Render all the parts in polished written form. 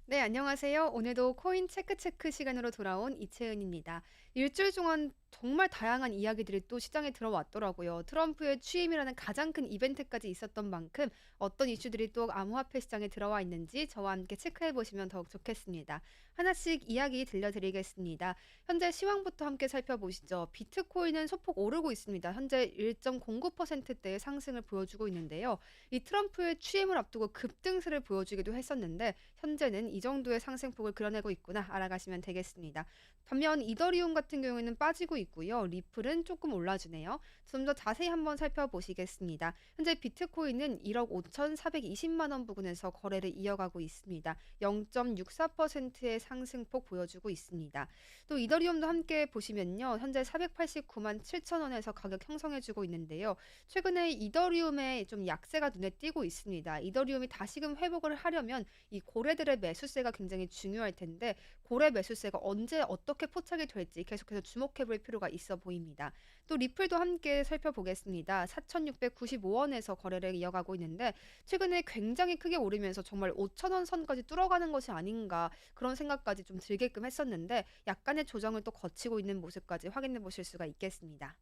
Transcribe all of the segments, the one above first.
네, 안녕하세요. 오늘도 코인 체크 시간으로 돌아온 이채은입니다. 일주일 동안 정말 다양한 이야기들이 또 시장에 들어왔더라고요. 트럼프의 취임이라는 가장 큰 이벤트까지 있었던 만큼 어떤 이슈들이 또 암호화폐 시장에 들어와 있는지 저와 함께 체크해 보시면 더욱 좋겠습니다. 하나씩 이야기 들려드리겠습니다. 현재 시황부터 함께 살펴보시죠. 비트코인은 소폭 오르고 있습니다. 현재 1.09%대의 상승을 보여주고 있는데요. 이 트럼프의 취임을 앞두고 급등세를 보여주기도 했었는데 현재는 이 정도의 상승폭을 그려내고 있구나 알아가시면 되겠습니다. 반면 이더리움 같은 경우에는 빠지고 있고요. 리플은 조금 올라주네요. 좀 더 자세히 한번 살펴보시겠습니다. 현재 비트코인은 1억 5,420만 원 부근에서 거래를 이어가고 있습니다. 0.64%의 상승폭 보여주고 있습니다. 또 이더리움도 함께 보시면요. 현재 489만 7천 원에서 가격 형성해주고 있는데요. 최근에 이더리움의 좀 약세가 눈에 띄고 있습니다. 이더리움이 다시금 회복을 하려면 이 고래들의 매수세가 굉장히 중요할 텐데 고래 매수세가 언제 어떻게 포착이 될지 계속해서 주목해 볼 필요가 있어 보입니다. 또 리플도 함께 살펴보겠습니다. 4,695원에서 거래를 이어가고 있는데 최근에 굉장히 크게 오르면서 정말 5,000원 선까지 뚫어가는 것이 아닌가 그런 생각까지 좀 들게끔 했었는데 약간의 조정을 또 거치고 있는 모습까지 확인해 보실 수가 있겠습니다.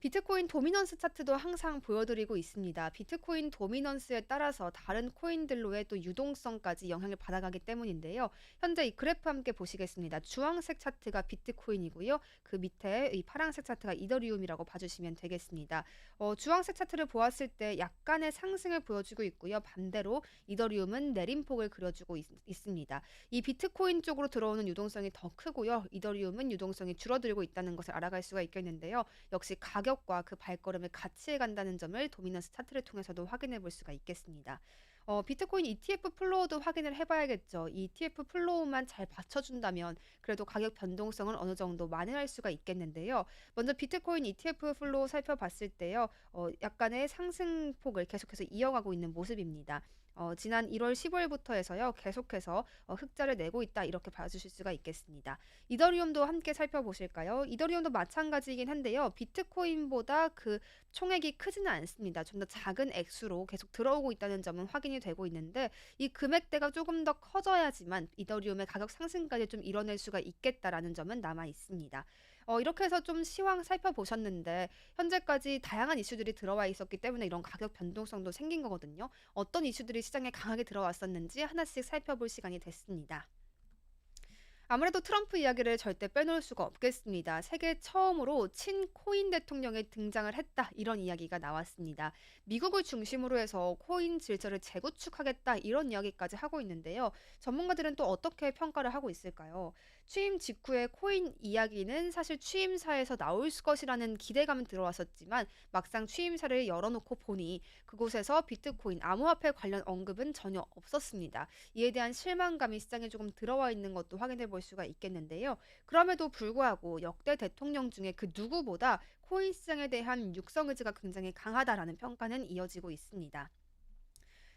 비트코인 도미넌스 차트도 항상 보여드리고 있습니다. 비트코인 도미넌스에 따라서 다른 코인들로의 또 유동성까지 영향을 받아가기 때문인데요. 현재 이 그래프 함께 보시겠습니다. 주황색 차트가 비트코인이고요. 그 밑에 이 파란색 차트가 이더리움이라고 봐주시면 되겠습니다. 주황색 차트를 보았을 때 약간의 상승을 보여주고 있고요. 반대로 이더리움은 내림폭을 그려주고 있습니다. 이 비트코인 쪽으로 들어오는 유동성이 더 크고요. 이더리움은 유동성이 줄어들고 있다는 것을 알아갈 수가 있겠는데요. 역시 가격과 그 발걸음을 같이 해간다는 점을 도미넌스 차트를 통해서도 확인해 볼 수가 있겠습니다. 비트코인 ETF 플로우도 확인을 해봐야겠죠. 이 ETF 플로우만 잘 받쳐준다면 그래도 가격 변동성을 어느 정도 만회할 수가 있겠는데요. 먼저 비트코인 ETF 플로우 살펴봤을 때요. 약간의 상승폭을 계속해서 이어가고 있는 모습입니다. 지난 1월 15일부터 해서요. 계속해서 흑자를 내고 있다 이렇게 봐주실 수가 있겠습니다. 이더리움도 함께 살펴보실까요? 이더리움도 마찬가지이긴 한데요. 비트코인보다 그 총액이 크지는 않습니다. 좀 더 작은 액수로 계속 들어오고 있다는 점은 확인이 되고 있는데 이 금액대가 조금 더 커져야지만 이더리움의 가격 상승까지 좀 이뤄낼 수가 있겠다라는 점은 남아 있습니다. 이렇게 해서 좀 시황 살펴보셨는데 현재까지 다양한 이슈들이 들어와 있었기 때문에 이런 가격 변동성도 생긴 거거든요. 어떤 이슈들이 시장에 강하게 들어왔었는지 하나씩 살펴볼 시간이 됐습니다. 아무래도 트럼프 이야기를 절대 빼놓을 수가 없겠습니다. 세계 처음으로 친코인 대통령이 등장을 했다. 이런 이야기가 나왔습니다. 미국을 중심으로 해서 코인 질서를 재구축하겠다. 이런 이야기까지 하고 있는데요. 전문가들은 또 어떻게 평가를 하고 있을까요? 취임 직후에 코인 이야기는 사실 취임사에서 나올 것이라는 기대감은 들어왔었지만 막상 취임사를 열어놓고 보니 그곳에서 비트코인 암호화폐 관련 언급은 전혀 없었습니다. 이에 대한 실망감이 시장에 조금 들어와 있는 것도 확인해 볼 수가 있겠는데요. 그럼에도 불구하고 역대 대통령 중에 그 누구보다 코인 시장에 대한 육성 의지가 굉장히 강하다라는 평가는 이어지고 있습니다.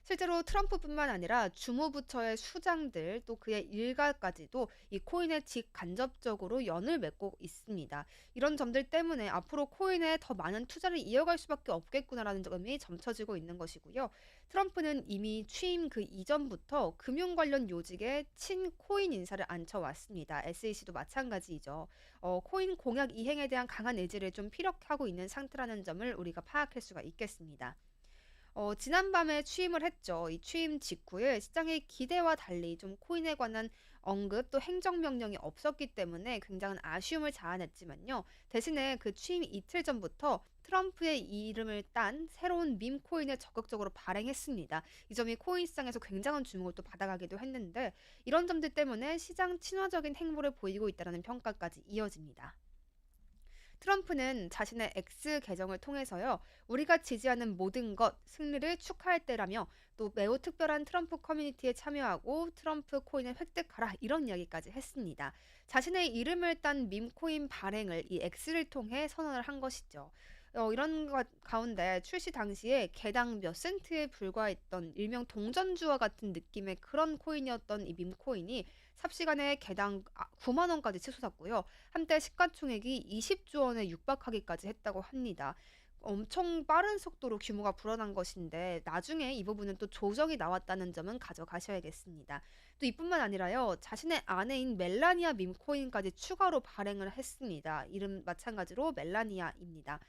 실제로 트럼프뿐만 아니라 주무부처의 수장들 또 그의 일가까지도 이 코인에 직간접적으로 연을 맺고 있습니다. 이런 점들 때문에 앞으로 코인에 더 많은 투자를 이어갈 수밖에 없겠구나라는 점이 점쳐지고 있는 것이고요. 트럼프는 이미 취임 그 이전부터 금융 관련 요직에 친코인 인사를 앉혀왔습니다. SEC도 마찬가지이죠. 코인 공약 이행에 대한 강한 의지를 좀 피력하고 있는 상태라는 점을 우리가 파악할 수가 있겠습니다. 지난밤에 취임을 했죠. 이 취임 직후에 시장의 기대와 달리 좀 코인에 관한 언급 또 행정명령이 없었기 때문에 굉장한 아쉬움을 자아냈지만요. 대신에 그 취임 이틀 전부터 트럼프의 이름을 딴 새로운 밈 코인을 적극적으로 발행했습니다. 이 점이 코인 시장에서 굉장한 주목을 또 받아가기도 했는데 이런 점들 때문에 시장 친화적인 행보를 보이고 있다는 평가까지 이어집니다. 트럼프는 자신의 X 계정을 통해서요, 우리가 지지하는 모든 것, 승리를 축하할 때라며 또 매우 특별한 트럼프 커뮤니티에 참여하고 트럼프 코인을 획득하라 이런 이야기까지 했습니다. 자신의 이름을 딴 밈코인 발행을 이 X를 통해 선언을 한 것이죠. 이런 것 가운데 출시 당시에 개당 몇 센트에 불과했던 일명 동전주와 같은 느낌의 그런 코인이었던 이 밈코인이 삽시간에 개당 9만 원까지 치솟았고요. 한때 시가총액이 20조 원에 육박하기까지 했다고 합니다. 엄청 빠른 속도로 규모가 불어난 것인데 나중에 이 부분은 또 조정이 나왔다는 점은 가져가셔야겠습니다. 또 이뿐만 아니라요. 자신의 아내인 멜라니아 밈코인까지 추가로 발행을 했습니다. 이름 마찬가지로 멜라니아입니다.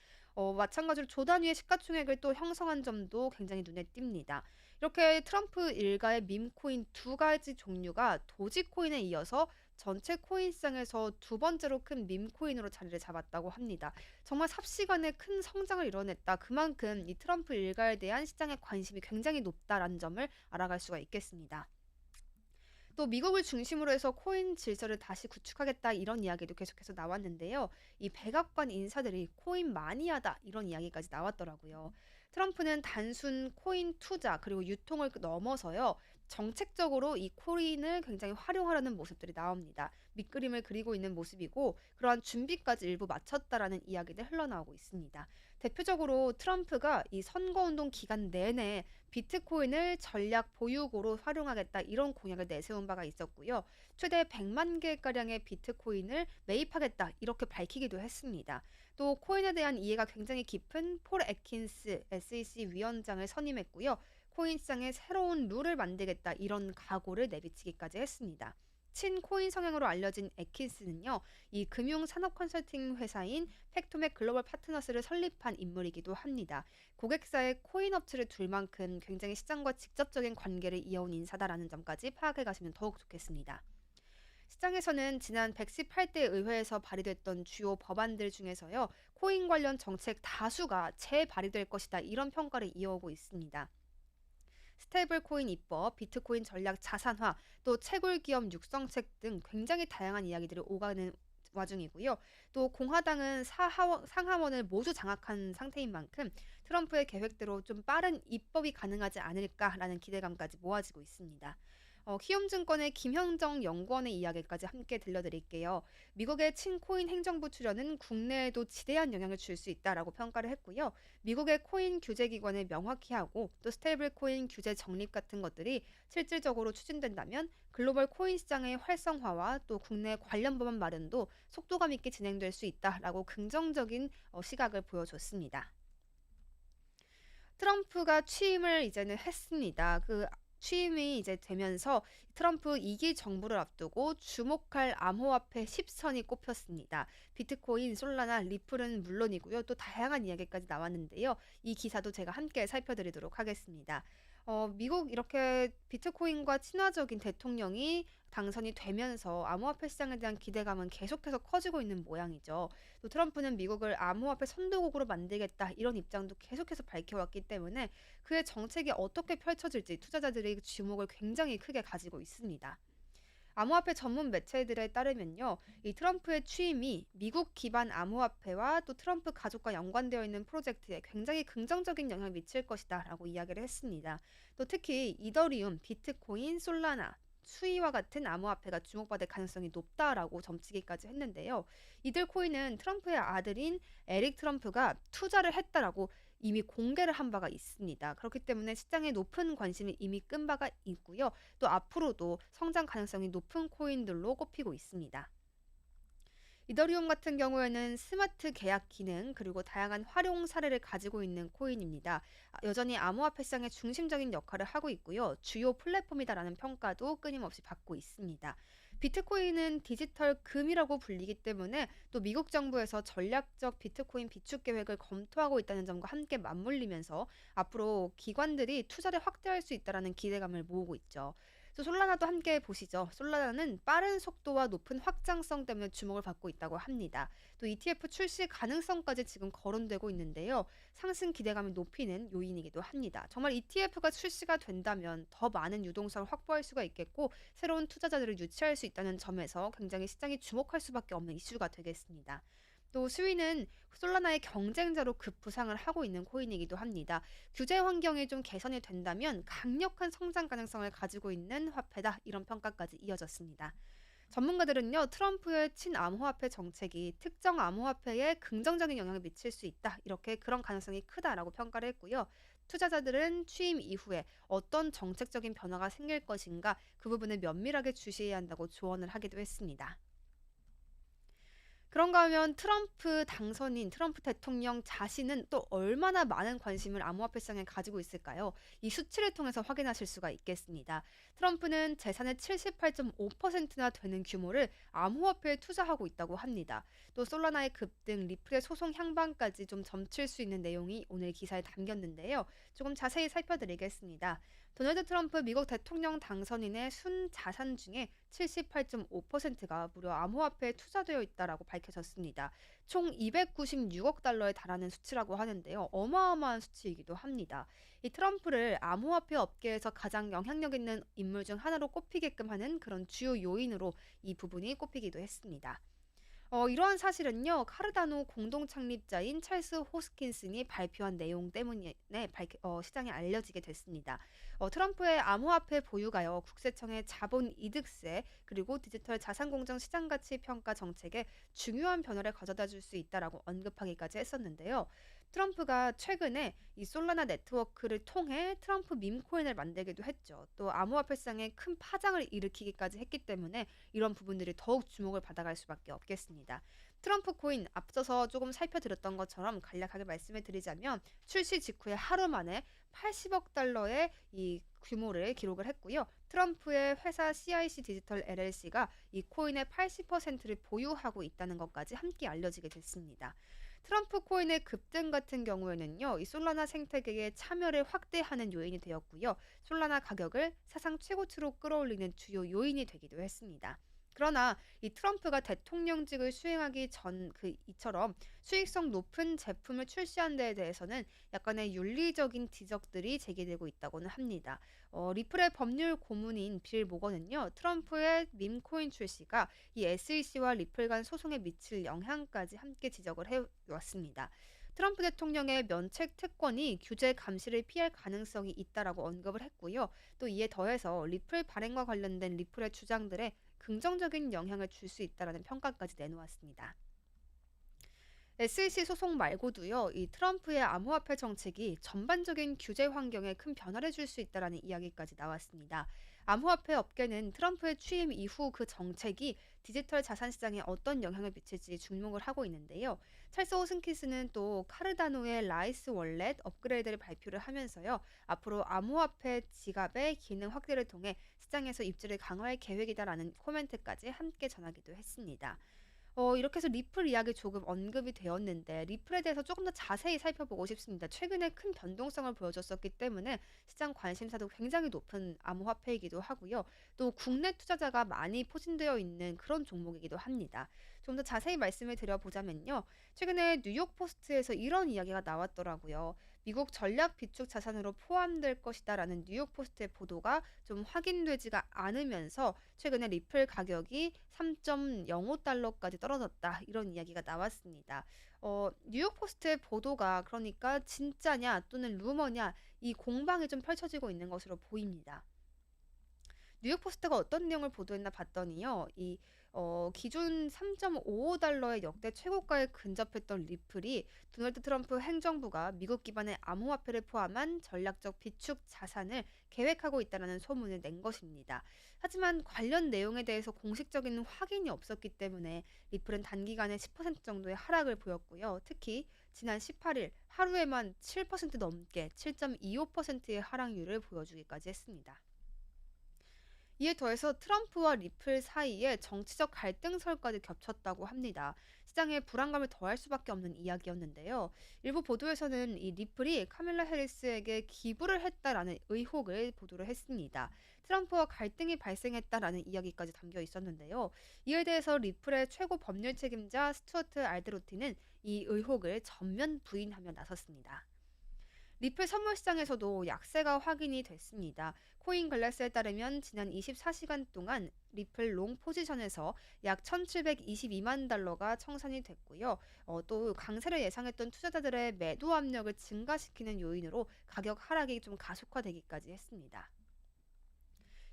마찬가지로 조단 위의 시가총액을 또 형성한 점도 굉장히 눈에 띕니다. 이렇게 트럼프 일가의 밈코인 두 가지 종류가 도지코인에 이어서 전체 코인시장에서 두 번째로 큰 밈코인으로 자리를 잡았다고 합니다. 정말 삽시간에 큰 성장을 이뤄냈다. 그만큼 이 트럼프 일가에 대한 시장의 관심이 굉장히 높다라는 점을 알아갈 수가 있겠습니다. 또 미국을 중심으로 해서 코인 질서를 다시 구축하겠다 이런 이야기도 계속해서 나왔는데요. 이 백악관 인사들이 코인 마니아다 이런 이야기까지 나왔더라고요. 트럼프는 단순 코인 투자 그리고 유통을 넘어서요. 정책적으로 이 코인을 굉장히 활용하려는 모습들이 나옵니다. 밑그림을 그리고 있는 모습이고 그러한 준비까지 일부 마쳤다라는 이야기들 흘러나오고 있습니다. 대표적으로 트럼프가 이 선거운동 기간 내내 비트코인을 전략 보유고로 활용하겠다 이런 공약을 내세운 바가 있었고요. 최대 100만 개가량의 비트코인을 매입하겠다 이렇게 밝히기도 했습니다. 또 코인에 대한 이해가 굉장히 깊은 폴 애킨스 SEC 위원장을 선임했고요. 코인 시장에 새로운 룰을 만들겠다 이런 각오를 내비치기까지 했습니다. 친코인 성향으로 알려진 애킨스는요, 이 금융산업 컨설팅 회사인 팩토맥 글로벌 파트너스를 설립한 인물이기도 합니다. 고객사의 코인 업체를 둘 만큼 굉장히 시장과 직접적인 관계를 이어온 인사다라는 점까지 파악해 가시면 더욱 좋겠습니다. 시장에서는 지난 118대 의회에서 발의됐던 주요 법안들 중에서요, 코인 관련 정책 다수가 재발의될 것이다 이런 평가를 이어오고 있습니다. 스테이블 코인 입법, 비트코인 전략 자산화, 또 채굴 기업 육성책 등 굉장히 다양한 이야기들이 오가는 와중이고요. 또 공화당은 상하원을 모두 장악한 상태인 만큼 트럼프의 계획대로 좀 빠른 입법이 가능하지 않을까라는 기대감까지 모아지고 있습니다. 키움증권의 김형정 연구원의 이야기까지 함께 들려드릴게요. 미국의 친코인 행정부 출연은 국내에도 지대한 영향을 줄 수 있다라고 평가를 했고요. 미국의 코인 규제 기관을 명확히 하고 또 스테이블 코인 규제 정립 같은 것들이 실질적으로 추진된다면 글로벌 코인 시장의 활성화와 또 국내 관련 법안 마련도 속도감 있게 진행될 수 있다라고 긍정적인 시각을 보여줬습니다. 트럼프가 취임을 이제는 했습니다. 그 취임이 이제 되면서 트럼프 2기 정부를 앞두고 주목할 암호화폐 10선이 꼽혔습니다. 비트코인, 솔라나, 리플은 물론이고요. 또 다양한 이야기까지 나왔는데요. 이 기사도 제가 함께 살펴드리도록 하겠습니다. 미국 이렇게 비트코인과 친화적인 대통령이 당선이 되면서 암호화폐 시장에 대한 기대감은 계속해서 커지고 있는 모양이죠. 또 트럼프는 미국을 암호화폐 선도국으로 만들겠다 이런 입장도 계속해서 밝혀왔기 때문에 그의 정책이 어떻게 펼쳐질지 투자자들의 주목을 굉장히 크게 가지고 있습니다. 암호화폐 전문 매체들에 따르면요, 이 트럼프의 취임이 미국 기반 암호화폐와 또 트럼프 가족과 연관되어 있는 프로젝트에 굉장히 긍정적인 영향을 미칠 것이다라고 이야기를 했습니다. 또 특히 이더리움, 비트코인, 솔라나, 수위와 같은 암호화폐가 주목받을 가능성이 높다라고 점치기까지 했는데요. 이들 코인은 트럼프의 아들인 에릭 트럼프가 투자를 했다라고 이미 공개를 한 바가 있습니다. 그렇기 때문에 시장에 높은 관심이 이미 끈 바가 있고요. 또 앞으로도 성장 가능성이 높은 코인들로 꼽히고 있습니다. 이더리움 같은 경우에는 스마트 계약 기능 그리고 다양한 활용 사례를 가지고 있는 코인입니다. 여전히 암호화폐 시장의 중심적인 역할을 하고 있고요. 주요 플랫폼이다라는 평가도 끊임없이 받고 있습니다. 비트코인은 디지털 금이라고 불리기 때문에 또 미국 정부에서 전략적 비트코인 비축 계획을 검토하고 있다는 점과 함께 맞물리면서 앞으로 기관들이 투자를 확대할 수 있다는 기대감을 모으고 있죠. 또 솔라나도 함께 보시죠. 솔라나는 빠른 속도와 높은 확장성 때문에 주목을 받고 있다고 합니다. 또 ETF 출시 가능성까지 지금 거론되고 있는데요. 상승 기대감을 높이는 요인이기도 합니다. 정말 ETF가 출시가 된다면 더 많은 유동성을 확보할 수가 있겠고 새로운 투자자들을 유치할 수 있다는 점에서 굉장히 시장이 주목할 수밖에 없는 이슈가 되겠습니다. 또 스위는 솔라나의 경쟁자로 급부상을 하고 있는 코인이기도 합니다. 규제 환경이 좀 개선이 된다면 강력한 성장 가능성을 가지고 있는 화폐다 이런 평가까지 이어졌습니다. 전문가들은요, 트럼프의 친암호화폐 정책이 특정 암호화폐에 긍정적인 영향을 미칠 수 있다 이렇게 그런 가능성이 크다라고 평가를 했고요. 투자자들은 취임 이후에 어떤 정책적인 변화가 생길 것인가 그 부분을 면밀하게 주시해야 한다고 조언을 하기도 했습니다. 그런가 하면 트럼프 당선인, 트럼프 대통령 자신은 또 얼마나 많은 관심을 암호화폐 시장에 가지고 있을까요? 이 수치를 통해서 확인하실 수가 있겠습니다. 트럼프는 재산의 78.5%나 되는 규모를 암호화폐에 투자하고 있다고 합니다. 또 솔라나의 급등, 리플의 소송 향방까지 좀 점칠 수 있는 내용이 오늘 기사에 담겼는데요. 조금 자세히 살펴드리겠습니다. 도널드 트럼프 미국 대통령 당선인의 순 자산 중에 78.5%가 무려 암호화폐에 투자되어 있다라고 밝혀졌습니다. 총 296억 달러에 달하는 수치라고 하는데요. 어마어마한 수치이기도 합니다. 이 트럼프를 암호화폐 업계에서 가장 영향력 있는 인물 중 하나로 꼽히게끔 하는 그런 주요 요인으로 이 부분이 꼽히기도 했습니다. 이러한 사실은요, 카르다노 공동 창립자인 찰스 호스킨슨이 발표한 내용 때문에 시장에 알려지게 됐습니다. 트럼프의 암호화폐 보유가요, 국세청의 자본 이득세, 그리고 디지털 자산 공정 시장 가치 평가 정책에 중요한 변화를 가져다 줄 수 있다라고 언급하기까지 했었는데요. 트럼프가 최근에 이 솔라나 네트워크를 통해 트럼프 밈코인을 만들기도 했죠. 또 암호화폐 시장에 큰 파장을 일으키기까지 했기 때문에 이런 부분들이 더욱 주목을 받아갈 수밖에 없겠습니다. 트럼프 코인 앞서서 조금 살펴드렸던 것처럼 간략하게 말씀을 드리자면 출시 직후에 하루 만에 80억 달러의 이 규모를 기록을 했고요. 트럼프의 회사 CIC 디지털 LLC가 이 코인의 80%를 보유하고 있다는 것까지 함께 알려지게 됐습니다. 트럼프 코인의 급등 같은 경우에는요, 이 솔라나 생태계의 참여를 확대하는 요인이 되었고요. 솔라나 가격을 사상 최고치로 끌어올리는 주요 요인이 되기도 했습니다. 그러나 이 트럼프가 대통령직을 수행하기 전 이처럼 수익성 높은 제품을 출시한 데에 대해서는 약간의 윤리적인 지적들이 제기되고 있다고는 합니다. 리플의 법률 고문인 빌 모건은요, 트럼프의 밈코인 출시가 이 SEC와 리플 간 소송에 미칠 영향까지 함께 지적을 해왔습니다. 트럼프 대통령의 면책 특권이 규제 감시를 피할 가능성이 있다라고 언급을 했고요. 또 이에 더해서 리플 발행과 관련된 리플의 주장들에 긍정적인 영향을 줄 수 있다라는 평가까지 내놓았습니다. SEC 소송 말고도요, 이 트럼프의 암호화폐 정책이 전반적인 규제 환경에 큰 변화를 줄 수 있다라는 이야기까지 나왔습니다. 암호화폐 업계는 트럼프의 취임 이후 그 정책이 디지털 자산 시장에 어떤 영향을 미칠지 주목을 하고 있는데요. 찰스 호슨키스는 또 카르다노의 라이스 월렛 업그레이드를 발표를 하면서요, 앞으로 암호화폐 지갑의 기능 확대를 통해 시장에서 입지를 강화할 계획이다라는 코멘트까지 함께 전하기도 했습니다. 이렇게 해서 리플 이야기 조금 언급이 되었는데 리플에 대해서 조금 더 자세히 살펴보고 싶습니다. 최근에 큰 변동성을 보여줬었기 때문에 시장 관심사도 굉장히 높은 암호화폐이기도 하고요. 또 국내 투자자가 많이 포진되어 있는 그런 종목이기도 합니다. 좀 더 자세히 말씀을 드려보자면요. 최근에 뉴욕 포스트에서 이런 이야기가 나왔더라고요. 미국 전략 비축 자산으로 포함될 것이다라는 뉴욕 포스트의 보도가 좀 확인되지가 않으면서 최근에 리플 가격이 3.05달러까지 떨어졌다. 이런 이야기가 나왔습니다. 뉴욕 포스트의 보도가 그러니까 진짜냐 또는 루머냐 이 공방이 좀 펼쳐지고 있는 것으로 보입니다. 뉴욕 포스트가 어떤 내용을 보도했나 봤더니요. 기준 3.55달러의 역대 최고가에 근접했던 리플이 도널드 트럼프 행정부가 미국 기반의 암호화폐를 포함한 전략적 비축 자산을 계획하고 있다는 소문을 낸 것입니다. 하지만 관련 내용에 대해서 공식적인 확인이 없었기 때문에 리플은 단기간에 10% 정도의 하락을 보였고요. 특히 지난 18일 하루에만 7% 넘게 7.25%의 하락률을 보여주기까지 했습니다. 이에 더해서 트럼프와 리플 사이에 정치적 갈등설까지 겹쳤다고 합니다. 시장에 불안감을 더할 수밖에 없는 이야기였는데요. 일부 보도에서는 이 리플이 카밀라 해리스에게 기부를 했다라는 의혹을 보도를 했습니다. 트럼프와 갈등이 발생했다라는 이야기까지 담겨 있었는데요. 이에 대해서 리플의 최고 법률 책임자 스튜어트 알드로티는 이 의혹을 전면 부인하며 나섰습니다. 리플 선물 시장에서도 약세가 확인이 됐습니다. 코인글래스에 따르면 지난 24시간 동안 리플 롱 포지션에서 약 1,722만 달러가 청산이 됐고요. 또 강세를 예상했던 투자자들의 매도 압력을 증가시키는 요인으로 가격 하락이 좀 가속화되기까지 했습니다.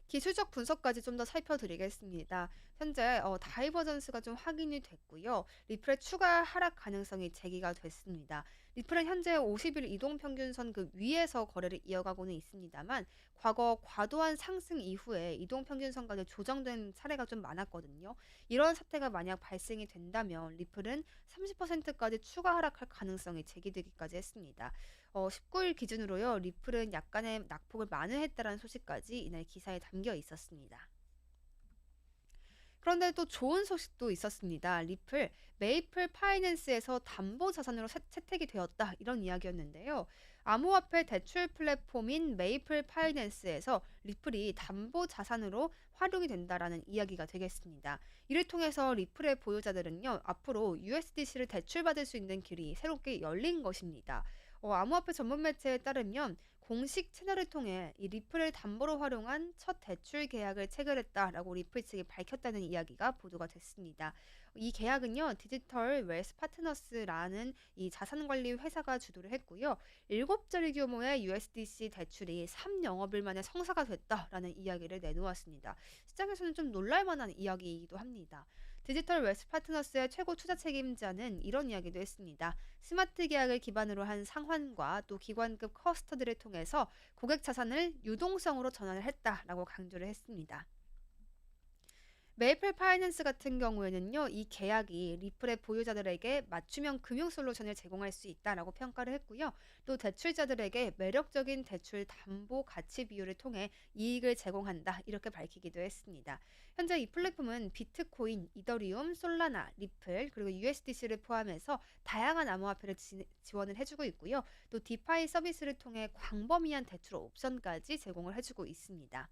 기술적 분석까지 좀 더 살펴드리겠습니다. 현재 다이버전스가 좀 확인이 됐고요. 리플의 추가 하락 가능성이 제기가 됐습니다. 리플은 현재 50일 이동평균선 그 위에서 거래를 이어가고는 있습니다만 과거 과도한 상승 이후에 이동평균선까지 조정된 사례가 좀 많았거든요. 이런 사태가 만약 발생이 된다면 리플은 30%까지 추가 하락할 가능성이 제기되기까지 했습니다. 19일 기준으로요. 리플은 약간의 낙폭을 만회했다라는 소식까지 이날 기사에 담겨 있었습니다. 그런데 또 좋은 소식도 있었습니다. 리플, 메이플 파이낸스에서 담보 자산으로 채택이 되었다. 이런 이야기였는데요. 암호화폐 대출 플랫폼인 메이플 파이낸스에서 리플이 담보 자산으로 활용이 된다라는 이야기가 되겠습니다. 이를 통해서 리플의 보유자들은요, 앞으로 USDC를 대출받을 수 있는 길이 새롭게 열린 것입니다. 암호화폐 전문 매체에 따르면 공식 채널을 통해 이 리플을 담보로 활용한 첫 대출 계약을 체결했다라고 리플 측이 밝혔다는 이야기가 보도가 됐습니다. 이 계약은요, 디지털 웰스 파트너스라는 이 자산관리 회사가 주도를 했고요. 7자리 규모의 USDC 대출이 3영업일 만에 성사가 됐다라는 이야기를 내놓았습니다. 시장에서는 좀 놀랄만한 이야기이기도 합니다. 디지털 웰스 파트너스의 최고 투자 책임자는 이런 이야기도 했습니다. 스마트 계약을 기반으로 한 상환과 또 기관급 커스터디를 통해서 고객 자산을 유동성으로 전환을 했다라고 강조를 했습니다. 메이플 파이낸스 같은 경우에는요, 이 계약이 리플의 보유자들에게 맞춤형 금융 솔루션을 제공할 수 있다라고 평가를 했고요. 또 대출자들에게 매력적인 대출 담보 가치 비율을 통해 이익을 제공한다. 이렇게 밝히기도 했습니다. 현재 이 플랫폼은 비트코인, 이더리움, 솔라나, 리플, 그리고 USDC를 포함해서 다양한 암호화폐를 지원을 해주고 있고요. 또 디파이 서비스를 통해 광범위한 대출 옵션까지 제공을 해주고 있습니다.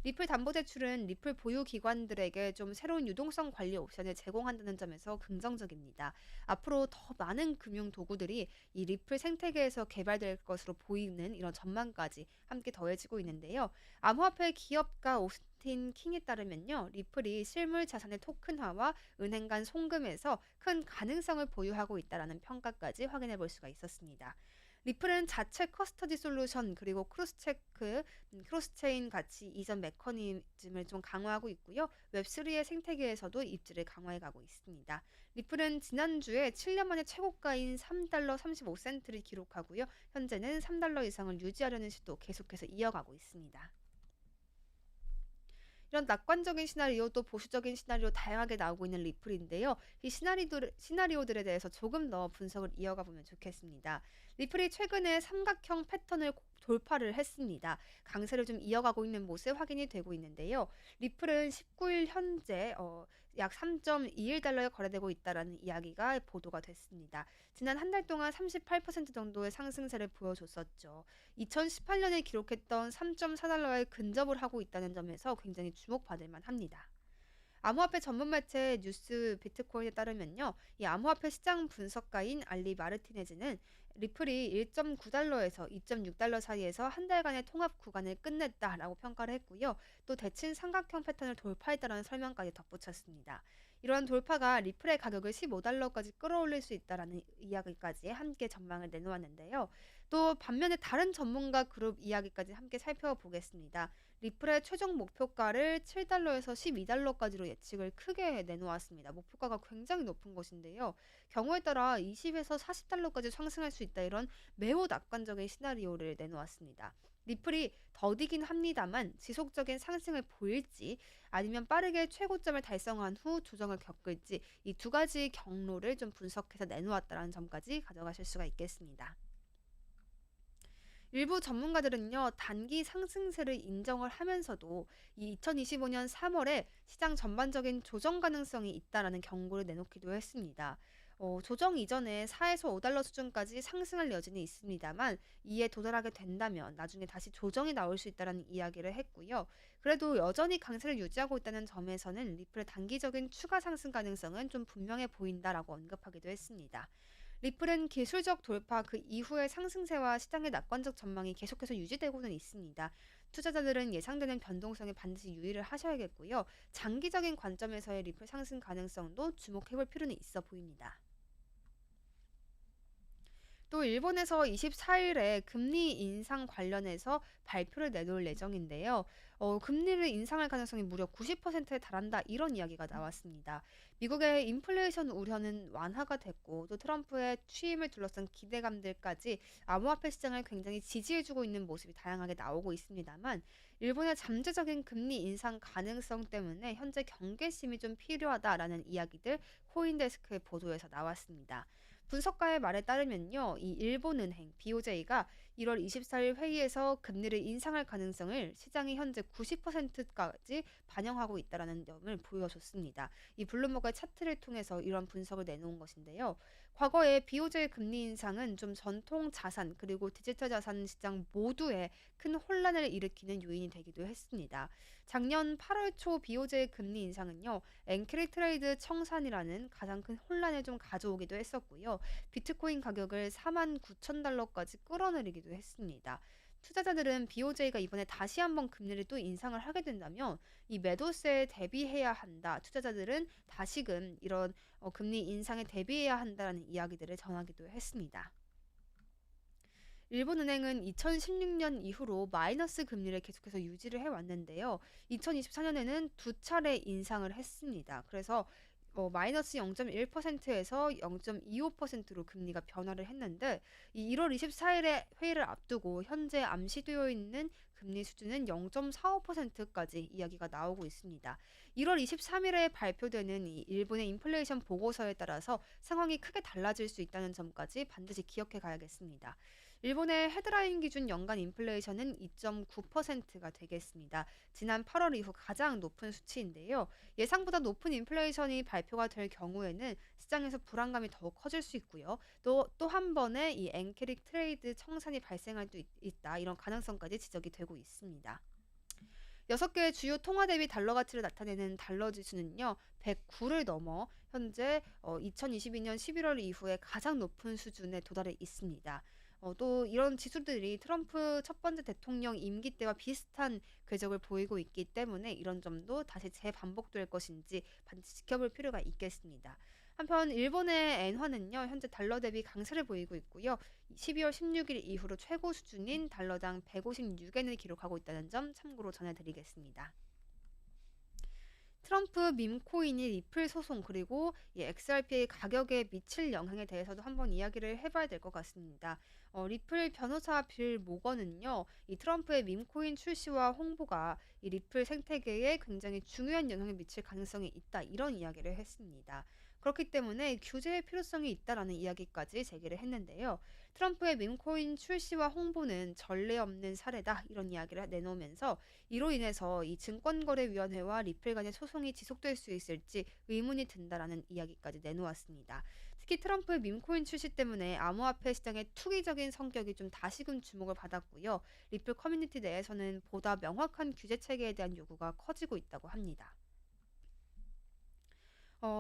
리플 담보대출은 리플 보유 기관들에게 좀 새로운 유동성 관리 옵션을 제공한다는 점에서 긍정적입니다. 앞으로 더 많은 금융 도구들이 이 리플 생태계에서 개발될 것으로 보이는 이런 전망까지 함께 더해지고 있는데요. 암호화폐 기업가 오스틴 킹에 따르면요. 리플이 실물 자산의 토큰화와 은행 간 송금에서 큰 가능성을 보유하고 있다는 평가까지 확인해 볼 수가 있었습니다. 리플은 자체 커스터디 솔루션 그리고 크로스체크, 크로스체인 같이 이전 메커니즘을 좀 강화하고 있고요. 웹3의 생태계에서도 입지를 강화해 가고 있습니다. 리플은 지난주에 7년 만에 최고가인 3달러 35센트를 기록하고요. 현재는 3달러 이상을 유지하려는 시도 계속해서 이어가고 있습니다. 이런 낙관적인 시나리오 또 보수적인 시나리오 다양하게 나오고 있는 리플인데요. 이 시나리오들에 대해서 조금 더 분석을 이어가 보면 좋겠습니다. 리플이 최근에 삼각형 패턴을 돌파를 했습니다. 강세를 좀 이어가고 있는 모습 확인이 되고 있는데요. 리플은 19일 현재 약 3.21달러에 거래되고 있다라는 이야기가 보도가 됐습니다. 지난 한 달 동안 38% 정도의 상승세를 보여줬었죠. 2018년에 기록했던 3.4달러에 근접을 하고 있다는 점에서 굉장히 주목받을 만합니다. 암호화폐 전문 매체 뉴스 비트코인에 따르면요. 이 암호화폐 시장 분석가인 알리 마르티네즈는 리플이 1.9달러에서 2.6달러 사이에서 한 달간의 통합 구간을 끝냈다라고 평가를 했고요. 또 대칭 삼각형 패턴을 돌파했다는 설명까지 덧붙였습니다. 이러한 돌파가 리플의 가격을 15달러까지 끌어올릴 수 있다라는 이야기까지 함께 전망을 내놓았는데요. 또 반면에 다른 전문가 그룹 이야기까지 함께 살펴보겠습니다. 리플의 최종 목표가를 7달러에서 12달러까지로 예측을 크게 내놓았습니다. 목표가가 굉장히 높은 것인데요. 경우에 따라 20에서 40달러까지 상승할 수 있다 이런 매우 낙관적인 시나리오를 내놓았습니다. 리플이 더디긴 합니다만 지속적인 상승을 보일지 아니면 빠르게 최고점을 달성한 후 조정을 겪을지 이 두 가지 경로를 좀 분석해서 내놓았다는 점까지 가져가실 수가 있겠습니다. 일부 전문가들은요, 단기 상승세를 인정을 하면서도 이 2025년 3월에 시장 전반적인 조정 가능성이 있다라는 경고를 내놓기도 했습니다. 조정 이전에 4에서 5달러 수준까지 상승할 여지는 있습니다만 이에 도달하게 된다면 나중에 다시 조정이 나올 수 있다는 이야기를 했고요. 그래도 여전히 강세를 유지하고 있다는 점에서는 리플의 단기적인 추가 상승 가능성은 좀 분명해 보인다라고 언급하기도 했습니다. 리플은 기술적 돌파 그 이후의 상승세와 시장의 낙관적 전망이 계속해서 유지되고는 있습니다. 투자자들은 예상되는 변동성에 반드시 유의를 하셔야겠고요. 장기적인 관점에서의 리플 상승 가능성도 주목해볼 필요는 있어 보입니다. 또 일본에서 24일에 금리 인상 관련해서 발표를 내놓을 예정인데요. 금리를 인상할 가능성이 무려 90%에 달한다 이런 이야기가 나왔습니다. 미국의 인플레이션 우려는 완화가 됐고 또 트럼프의 취임을 둘러싼 기대감들까지 암호화폐 시장을 굉장히 지지해주고 있는 모습이 다양하게 나오고 있습니다만 일본의 잠재적인 금리 인상 가능성 때문에 현재 경계심이 좀 필요하다라는 이야기들 코인데스크의 보도에서 나왔습니다. 분석가의 말에 따르면요, 이 일본은행 BOJ가 1월 24일 회의에서 금리를 인상할 가능성을 시장이 현재 90%까지 반영하고 있다는 점을 보여줬습니다. 이 블룸버그의 차트를 통해서 이런 분석을 내놓은 것인데요. 과거에 BOJ 금리 인상은 좀 전통 자산 그리고 디지털 자산 시장 모두에 큰 혼란을 일으키는 요인이 되기도 했습니다. 작년 8월 초 BOJ 금리 인상은요, 엔크리 트레이드 청산이라는 가장 큰 혼란을 좀 가져오기도 했었고요. 비트코인 가격을 4만 9천 달러까지 끌어내리기도 했습니다. 투자자들은 BOJ가 이번에 다시 한번 금리를 또 인상을 하게 된다면 이 매도세에 대비해야 한다. 투자자들은 다시금 이런 금리 인상에 대비해야 한다는 이야기들을 전하기도 했습니다. 일본은행은 2016년 이후로 마이너스 금리를 계속해서 유지를 해왔는데요. 2024년에는 두 차례 인상을 했습니다. 그래서 마이너스 0.1%에서 0.25%로 금리가 변화를 했는데 이 1월 24일에 회의를 앞두고 현재 암시되어 있는 금리 수준은 0.45%까지 이야기가 나오고 있습니다. 1월 23일에 발표되는 이 일본의 인플레이션 보고서에 따라서 상황이 크게 달라질 수 있다는 점까지 반드시 기억해 가야겠습니다. 일본의 헤드라인 기준 연간 인플레이션은 2.9%가 되겠습니다. 지난 8월 이후 가장 높은 수치인데요. 예상보다 높은 인플레이션이 발표가 될 경우에는 시장에서 불안감이 더욱 커질 수 있고요. 또 한 번의 이 엔캐릭 트레이드 청산이 발생할 수 있다. 이런 가능성까지 지적이 되고 있습니다. 6개의 주요 통화 대비 달러 가치를 나타내는 달러 지수는요, 109를 넘어 현재 2022년 11월 이후에 가장 높은 수준에 도달해 있습니다. 또 이런 지수들이 트럼프 첫 번째 대통령 임기 때와 비슷한 궤적을 보이고 있기 때문에 이런 점도 다시 재반복될 것인지 반드시 지켜볼 필요가 있겠습니다. 한편 일본의 엔화는요, 현재 달러 대비 강세를 보이고 있고요. 12월 16일 이후로 최고 수준인 달러당 156엔을 기록하고 있다는 점 참고로 전해드리겠습니다. 트럼프 밈코인이 리플 소송 그리고 이 XRP의 가격에 미칠 영향에 대해서도 한번 이야기를 해봐야 될 것 같습니다. 리플 변호사 빌 모건은요, 이 트럼프의 밈코인 출시와 홍보가 이 리플 생태계에 굉장히 중요한 영향을 미칠 가능성이 있다 이런 이야기를 했습니다. 그렇기 때문에 규제의 필요성이 있다라는 이야기까지 제기를 했는데요. 트럼프의 밈코인 출시와 홍보는 전례 없는 사례다 이런 이야기를 내놓으면서 이로 인해서 이 증권거래위원회와 리플 간의 소송이 지속될 수 있을지 의문이 든다라는 이야기까지 내놓았습니다. 특히 트럼프의 밈코인 출시 때문에 암호화폐 시장의 투기적인 성격이 좀 다시금 주목을 받았고요. 리플 커뮤니티 내에서는 보다 명확한 규제 체계에 대한 요구가 커지고 있다고 합니다.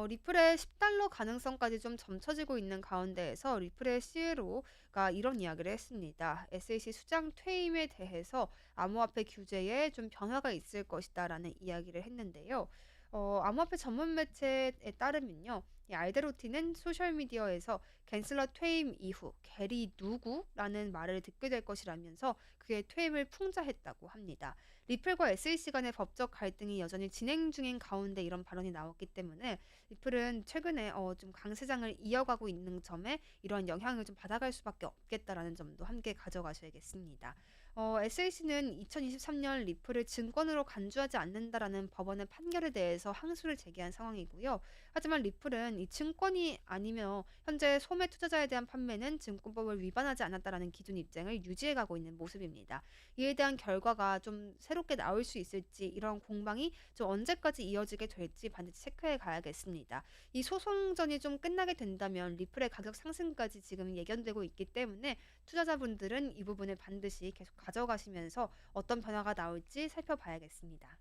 리플의 10달러 가능성까지 좀 점쳐지고 있는 가운데에서 리플의 CEO가 이런 이야기를 했습니다. SEC 수장 퇴임에 대해서 암호화폐 규제에 좀 변화가 있을 것이다라는 이야기를 했는데요. 암호화폐 전문 매체에 따르면요. 이 알데로티는 소셜미디어에서 갠슬러 퇴임 이후 게리 누구라는 말을 듣게 될 것이라면서 그의 퇴임을 풍자했다고 합니다. 리플과 SEC 간의 법적 갈등이 여전히 진행 중인 가운데 이런 발언이 나왔기 때문에 리플은 최근에 좀 강세장을 이어가고 있는 점에 이러한 영향을 좀 받아갈 수밖에 없겠다라는 점도 함께 가져가셔야겠습니다. SAC는 2023년 리플을 증권으로 간주하지 않는다라는 법원의 판결에 대해서 항소를 제기한 상황이고요. 하지만 리플은 이 증권이 아니며 현재 소매 투자자에 대한 판매는 증권법을 위반하지 않았다라는 기존 입장을 유지해가고 있는 모습입니다. 이에 대한 결과가 좀 새롭게 나올 수 있을지 이런 공방이 좀 언제까지 이어지게 될지 반드시 체크해 가야겠습니다. 이 소송전이 좀 끝나게 된다면 리플의 가격 상승까지 지금 예견되고 있기 때문에 투자자분들은 이 부분을 반드시 계속 가져가시면서 어떤 변화가 나올지 살펴봐야겠습니다.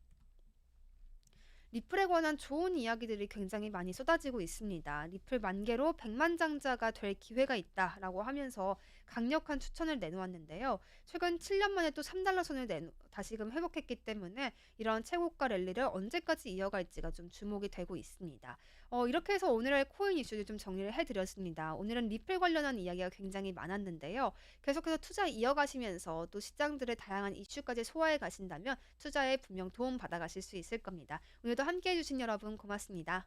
리플에 관한 좋은 이야기들이 굉장히 많이 쏟아지고 있습니다. 리플 만개로 백만장자가 될 기회가 있다라고 하면서 강력한 추천을 내놓았는데요. 최근 7년 만에 또 3달러 선을 다시금 회복했기 때문에 이런 최고가 랠리를 언제까지 이어갈지가 좀 주목이 되고 있습니다. 이렇게 해서 오늘의 코인 이슈를 좀 정리를 해드렸습니다. 오늘은 리플 관련한 이야기가 굉장히 많았는데요. 계속해서 투자 이어가시면서 또 시장들의 다양한 이슈까지 소화해 가신다면 투자에 분명 도움 받아가실 수 있을 겁니다. 오늘도 함께 해주신 여러분 고맙습니다.